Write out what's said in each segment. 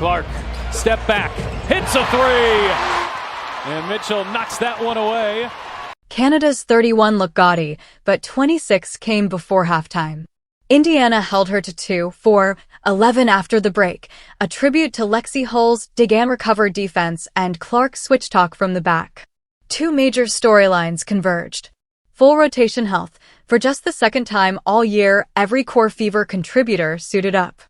Clark, step back, hits a three, and Mitchell knocks that one away. Canada's 31 looked gaudy, but 26 came before halftime. Indiana held her to 2-4-11 after the break, a tribute to Lexi Hull's dig-and-recover defense and Clark's switch talk from the back. Two major storylines converged. Full rotation health. For just the second time all year, every core Fever contributor suited up.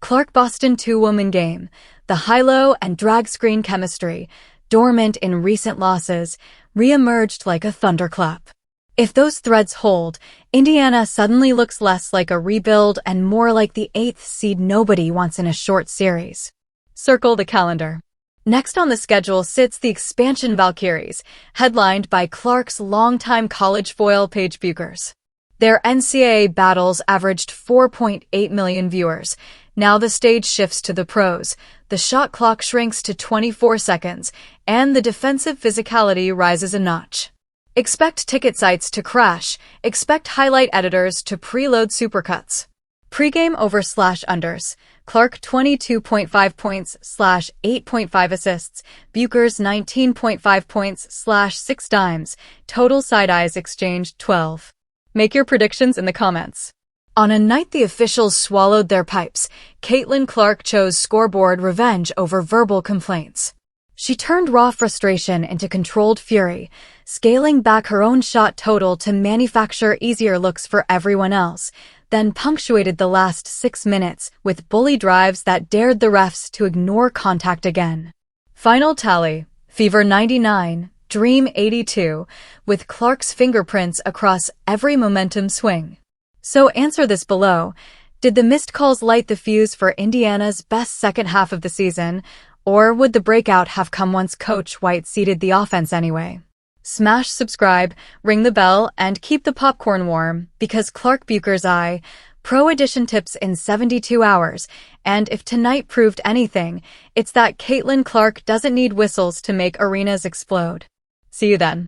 Clark-Boston two-woman game. The high-low and drag screen chemistry, dormant in recent losses, re-emerged like a thunderclap. If those threads hold, Indiana suddenly looks less like a rebuild and more like the 8th seed nobody wants in a short series. Circle the calendar. Next on the schedule sits the expansion Valkyries, headlined by Clark's longtime college foil Paige Bueckers. Their NCAA battles averaged 4.8 million viewers. Now the stage shifts to the pros, the shot clock shrinks to 24 seconds, and the defensive physicality rises a notch. Expect ticket sites to crash, expect highlight editors to preload supercuts. Pre-game over/unders. Clark 22.5 points/8.5 assists. Bueckers 19.5 points/6 dimes. Total side-eyes exchanged 12. Make your predictions in the comments. On a night the officials swallowed their pipes, Caitlain Clark chose scoreboard revenge over verbal complaints. She turned raw frustration into controlled fury, scaling back her own shot total to manufacture easier looks for everyone else, then punctuated the last 6 minutes with bully drives that dared the refs to ignore contact again. Final tally: Fever 99, Dream 82, with Clark's fingerprints across every momentum swing. So answer this below. Did the missed calls light the fuse for Indiana's best second half of the season, or would the breakout have come once Coach White seeded the offense anyway? Smash subscribe, ring the bell, and keep the popcorn warm, because Clark Bueckers' Eye, Pro Edition tips in 72 hours, and if tonight proved anything, it's that Caitlain Clark doesn't need whistles to make arenas explode. See you then.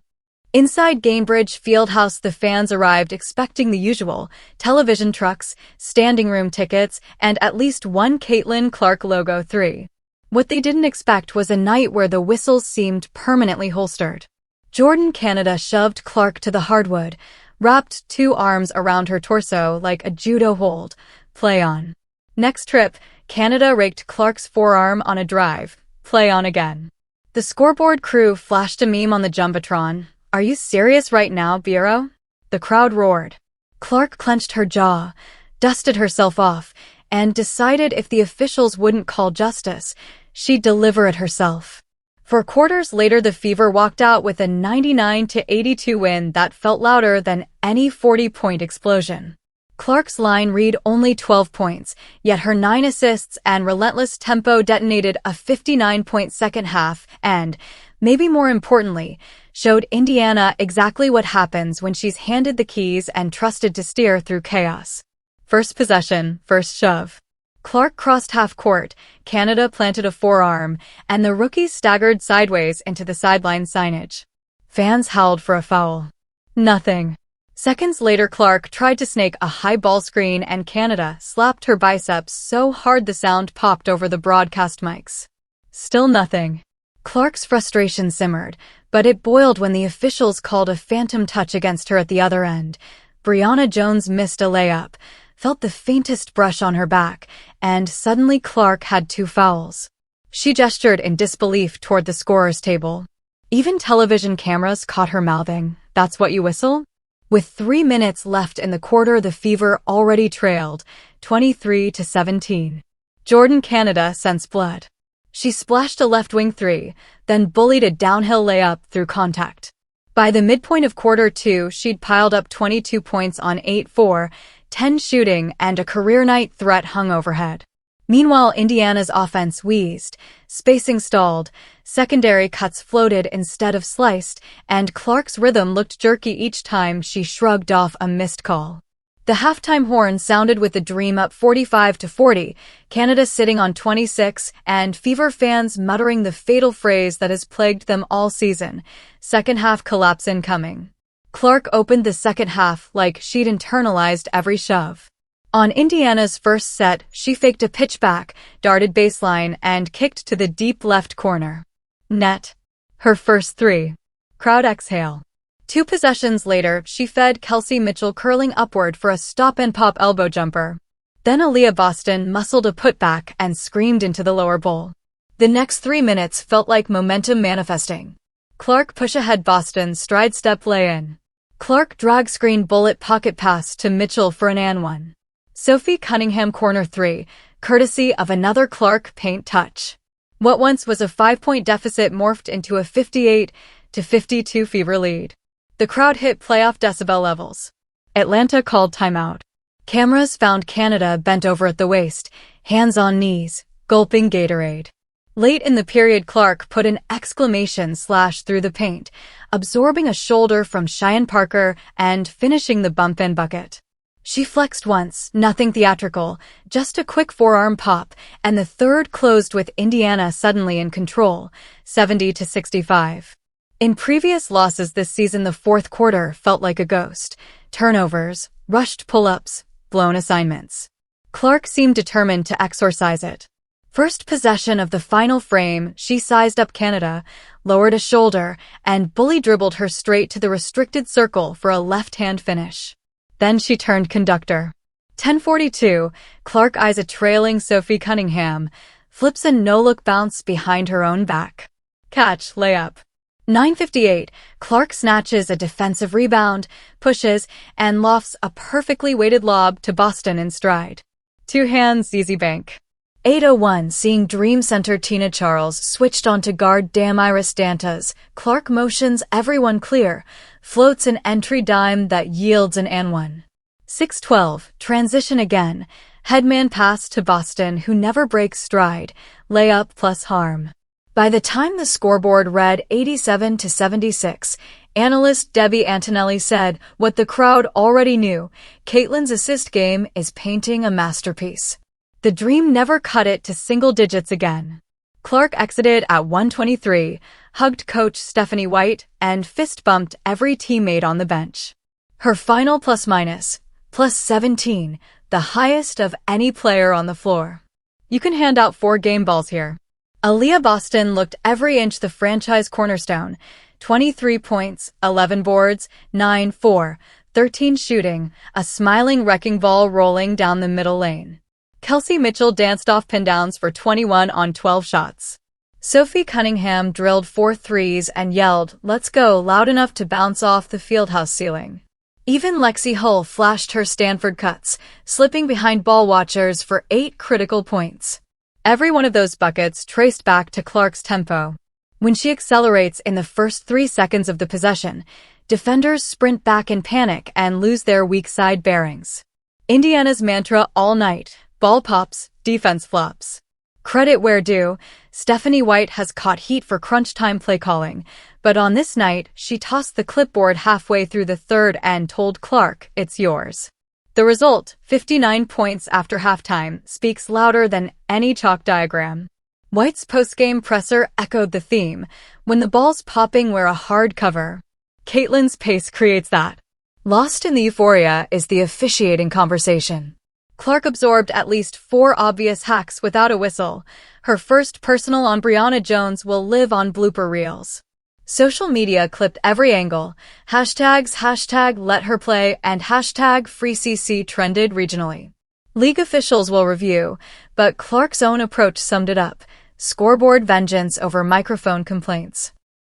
Inside Gamebridge Fieldhouse, the fans arrived expecting the usual: television trucks, standing room tickets, and at least one Caitlain Clark logo 3. What they didn't expect was a night where the whistles seemed permanently holstered. Jordan Canada shoved Clark to the hardwood, wrapped 2 arms around her torso like a judo hold. Play on. Next trip, Canada raked Clark's forearm on a drive. Play on again. The scoreboard crew flashed a meme on the Jumbotron. "Are you serious right now, Bureau?" The crowd roared. Clark clenched her jaw, dusted herself off, and decided if the officials wouldn't call justice, she'd deliver it herself. 4 quarters later, the Fever walked out with a 99-82 win that felt louder than any 40-point explosion. Clark's line read only 12 points, yet her 9 assists and relentless tempo detonated a 59-point second half and, maybe more importantly, showed Indiana exactly what happens when she's handed the keys and trusted to steer through chaos. First possession, first shove. Clark crossed half court, Canada planted a forearm, and the rookies staggered sideways into the sideline signage. Fans howled for a foul. Nothing. Seconds later, Clark tried to snake a high ball screen and Canada slapped her biceps so hard the sound popped over the broadcast mics. Still nothing. Clark's frustration simmered, but it boiled when the officials called a phantom touch against her at the other end. Brianna Jones missed a layup, felt the faintest brush on her back, and suddenly Clark had 2 fouls. She gestured in disbelief toward the scorer's table. Even television cameras caught her mouthing, "That's what you whistle?" With 3 minutes left in the quarter, the Fever already trailed, 23-17. Jordan Canada sensed blood. She splashed a left-wing 3, then bullied a downhill layup through contact. By the midpoint of quarter 2, she'd piled up 22 points on 8-4, 10 shooting, and a career-night threat hung overhead. Meanwhile, Indiana's offense wheezed, spacing stalled, secondary cuts floated instead of sliced, and Clark's rhythm looked jerky each time she shrugged off a missed call. The halftime horn sounded with the Dream up 45-40, Canada sitting on 26, and Fever fans muttering the fatal phrase that has plagued them all season: "Second half collapse incoming." Clark opened the second half like she'd internalized every shove. On Indiana's first set, she faked a pitchback, darted baseline, and kicked to the deep left corner. Net. Her first three. Crowd exhale. 2 possessions later, she fed Kelsey Mitchell curling upward for a stop-and-pop elbow jumper. Then Aaliyah Boston muscled a putback and screamed into the lower bowl. The next 3 minutes felt like momentum manifesting. Clark push-ahead Boston stride-step lay-in. Clark drag-screen bullet pocket pass to Mitchell for an and one. Sophie Cunningham corner 3, courtesy of another Clark paint touch. What once was a 5-point deficit morphed into a 58-52 fever lead. The crowd hit playoff decibel levels. Atlanta called timeout. Cameras found Canada bent over at the waist, hands on knees, gulping Gatorade. Late in the period, Clark put an exclamation slash through the paint, absorbing a shoulder from Cheyenne Parker and finishing the bump and bucket. She flexed once, nothing theatrical, just a quick forearm pop, and the third closed with Indiana suddenly in control, 70-65. In previous losses this season, the fourth quarter felt like a ghost. Turnovers, rushed pull-ups, blown assignments. Clark seemed determined to exorcise it. First possession of the final frame, she sized up Canada, lowered a shoulder, and bully dribbled her straight to the restricted circle for a left-hand finish. Then she turned conductor. 10:42, Clark eyes a trailing Sophie Cunningham, flips a no-look bounce behind her own back. Catch, layup. 9:58, Clark snatches a defensive rebound, pushes, and lofts a perfectly weighted lob to Boston in stride. 2 hands, easy bank. 8:01, seeing Dream Center Tina Charles switched onto guard Damaris Dantas, Clark motions everyone clear, floats an entry dime that yields an and one. 6:12, transition again, headman pass to Boston who never breaks stride, layup plus harm. By the time the scoreboard read 87-76, analyst Debbie Antonelli said what the crowd already knew, Caitlin's assist game is painting a masterpiece. The dream never cut it to single digits again. Clark exited at 1:23, hugged coach Stephanie White, and fist-bumped every teammate on the bench. Her final plus-minus, +17, the highest of any player on the floor. You can hand out 4 game balls here. Aaliyah Boston looked every inch the franchise cornerstone, 23 points, 11 boards, 9-4, 13 shooting, a smiling wrecking ball rolling down the middle lane. Kelsey Mitchell danced off pin-downs for 21 on 12 shots. Sophie Cunningham drilled 4 threes and yelled, "Let's go," loud enough to bounce off the fieldhouse ceiling. Even Lexi Hull flashed her Stanford cuts, slipping behind ball watchers for 8 critical points. Every one of those buckets traced back to Clark's tempo. When she accelerates in the first 3 seconds of the possession, defenders sprint back in panic and lose their weak side bearings. Indiana's mantra all night: ball pops, defense flops. Credit where due, Stephanie White has caught heat for crunch time play calling, but on this night, she tossed the clipboard halfway through the third and told Clark, "It's yours." The result, 59 points after halftime, speaks louder than any chalk diagram. White's postgame presser echoed the theme, "When the ball's popping, we're a hard cover." Caitlin's pace creates that. Lost in the euphoria is the officiating conversation. Clark absorbed at least 4 obvious hacks without a whistle. Her first personal on Brianna Jones will live on blooper reels. Social media clipped every angle. Hashtags #LetHerPlay and #FreeCC trended regionally. League officials will review, but Clark's own approach summed it up: scoreboard vengeance over microphone complaints.